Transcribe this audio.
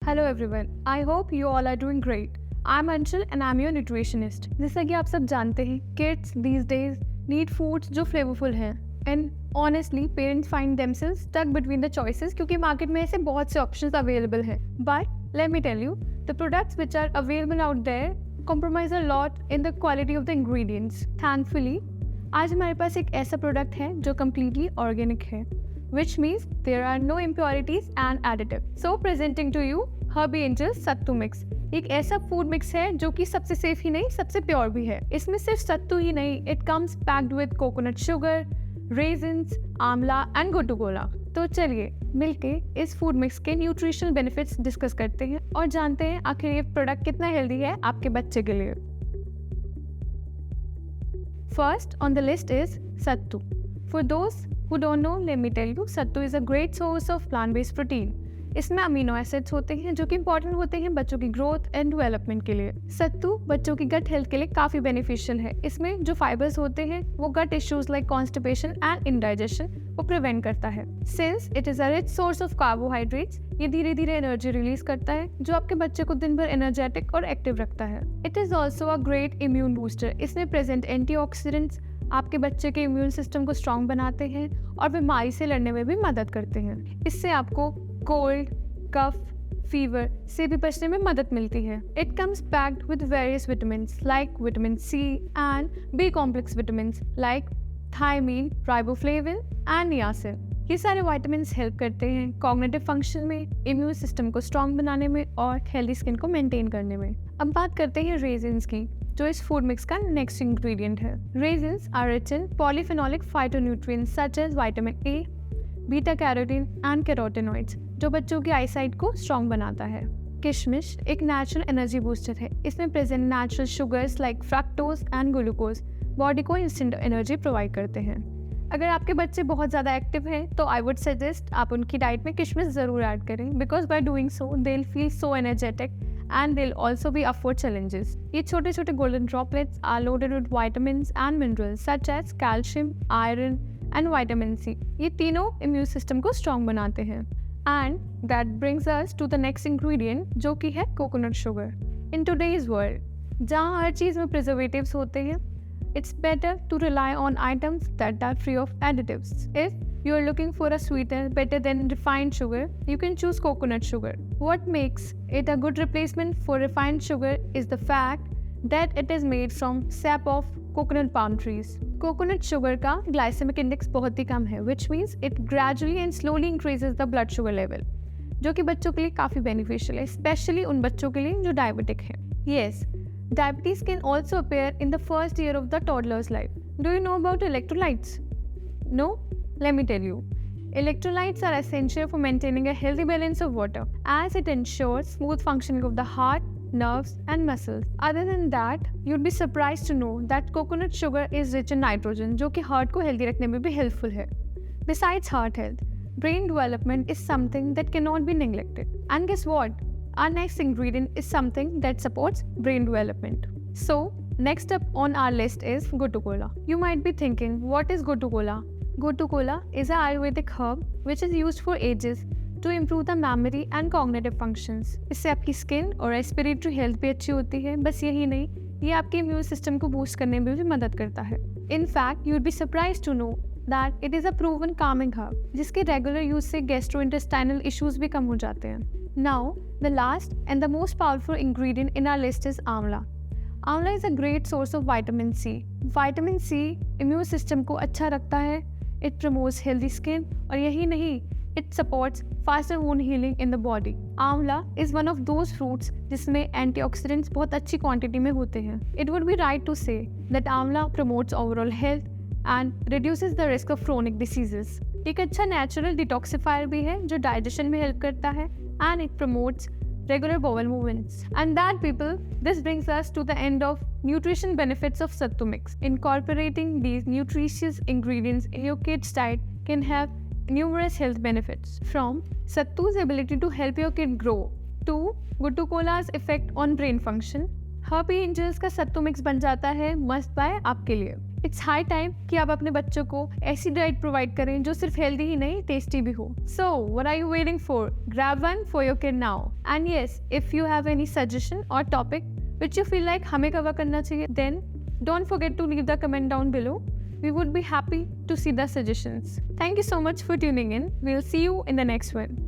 Hello everyone. I hope you all are doing great. I'm Anshul and I'm your nutritionist. जैसा कि आप सब जानते हैं, kids these days need foods जो flavorful हैं. And honestly, parents find themselves stuck between the choices क्योंकि market में ऐसे बहुत से options available हैं. But let me tell you, the products which are available out there compromise a lot in the quality of the ingredients. Thankfully, आज हमारे पास एक ऐसा प्रोडक्ट है जो completely organic है. Which means there are no impurities and additives. So presenting to you Herbie Angels sattu mix. एक ऐसा food mix है जो कि सबसे सेफ ही नहीं सबसे प्योर भी है. इसमें सिर्फ सत्तू ही नहीं, it comes packed with coconut sugar, resins, आंवला एंड गोटूकोला. तो चलिए मिलके इस फूड मिक्स के न्यूट्रिशनल बेनिफिट्स डिस्कस करते हैं और जानते हैं आखिर ये प्रोडक्ट कितना हेल्दी है आपके बच्चे के लिए. First on the list is sattu. For those who don't know, let me tell you, sattu is a great source of plant-based protein. इसमें अमीनो एसिड्स होते हैं जो कि इंपॉर्टेंट होते हैं बच्चों की ग्रोथ एंड डेवलपमेंट के लिए. सत्तू बच्चों की गट हेल्थ के लिए काफ़ी बेनिफिशियल है. इसमें जो फाइबर्स होते हैं वो gut issues like constipation and indigestion को प्रिवेंट करता है. Since it is a rich source of carbohydrates, ये धीरे धीरे एनर्जी रिलीज करता है जो आपके बच्चे को दिन भर एनर्जेटिक और एक्टिव रखता है. It is also a great immune booster. इसमें प्रेजेंट एंटीऑक्सीडेंट्स आपके बच्चे के इम्यून सिस्टम को स्ट्रॉन्ग बनाते हैं और बीमारी से लड़ने में भी मदद करते हैं. इससे आपको कोल्ड, कफ, फीवर से भी बचने में मदद मिलती है. It comes packed with various vitamins like vitamin C and B complex vitamins like thiamine, riboflavin and niacin. ये सारे विटामिन्स हेल्प करते हैं कॉग्निटिव फंक्शन में, इम्यून सिस्टम को स्ट्रॉन्ग बनाने में और हेल्दी स्किन को मेंटेन करने में. अब बात करते हैं रेजिन्स की, जो इस फूड मिक्स का नेक्स्ट इंग्रेडिएंट है. Raisins are rich in polyphenolic phytonutrients such as vitamin A, beta carotene and carotenoids, जो बच्चों की आईसाइट को स्ट्रॉन्ग बनाता है. किशमिश एक नेचुरल एनर्जी बूस्टर है. इसमें present natural sugars like fructose and glucose body को इंस्टेंट एनर्जी प्रोवाइड करते हैं. अगर आपके बच्चे बहुत ज़्यादा एक्टिव हैं तो आई वुड सजेस्ट आप उनकी डाइट में किशमिश ज़रूर ऐड करें, because by doing so they will feel so energetic and they'll also be up for challenges. ये छोटे छोटे golden droplets are loaded with vitamins and minerals such as calcium, iron and vitamin C. ये तीनों immune system को strong बनाते हैं. And that brings us to the next ingredient जो कि है coconut sugar. In today's world, जहाँ हर चीज़ में preservatives होते हैं, it's better to rely on items that are free of additives. If you are looking for a sweeter better than refined sugar, you can choose coconut sugar. What makes it a good replacement for refined sugar is the fact that it is made from sap of coconut palm trees. Coconut sugar का glycemic index बहुत ही कम है, which means it gradually and slowly increases the blood sugar level, जो कि बच्चों के लिए काफ़ी beneficial है, especially उन बच्चों के लिए जो diabetic हैं. Yes, diabetes can also appear in the first year of the toddler's life. Do you know about electrolytes? No? Let me tell you. Electrolytes are essential for maintaining a healthy balance of water, as it ensures smooth functioning of the heart, nerves, and muscles. Other than that, you'd be surprised to know that coconut sugar is rich in nitrogen, जो कि heart को healthy रखने में भी helpful है. Besides heart health, brain development is something that cannot be neglected. And guess what? Our next ingredient is something that supports brain development. So, next up on our list is gotu-kola. You might be thinking, what is gotu-kola? Gotu-kola is an Ayurvedic herb which is used for ages to improve the memory and cognitive functions. इससे आपकी skin और respiratory health भी अच्छी होती है. बस यही नहीं, ये आपके इम्यून सिस्टम को बूस्ट करने में भी मदद करता है. In fact, you'd be surprised to know that it is a proven calming herb, जिसके रेगुलर यूज से गैस्ट्रोइंटेस्टाइनल इश्यूज भी कम हो जाते हैं. Now, the last and the most powerful ingredient in our list is आंवला. आंवला is a great source of vitamin C. Vitamin C immune system को अच्छा रखता है. It promotes healthy skin और यही नहीं, it supports faster wound healing in the body. आंवला is one of those fruits जिसमें antioxidants बहुत अच्छी क्वांटिटी में होते हैं. It would be right to say that आंवला promotes overall health and reduces the risk of chronic diseases. एक अच्छा natural detoxifier भी है जो digestion में help करता है and it promotes regular bowel movements. And that people, this brings us to the end of nutrition benefits of Sattu Mix. Incorporating these nutritious ingredients in your kid's diet can have numerous health benefits. From Sattu's ability to help your kid grow to Gotu-Kola's effect on brain function, Herbie Angels का सत्तू mix बन जाता है must buy आपके लिए. It's high time कि आप अपने बच्चों को ऐसी डाइट प्रोवाइड करें जो सिर्फ हेल्दी ही नहीं, टेस्टी भी हो. So what are you waiting for? Grab one for your kid now. And yes, if you have any suggestion और topic which you feel like हमें कवर करना चाहिए, then don't forget to leave the comment down below. We would be happy to see the suggestions. Thank you so much for tuning in. We'll see you in the next one.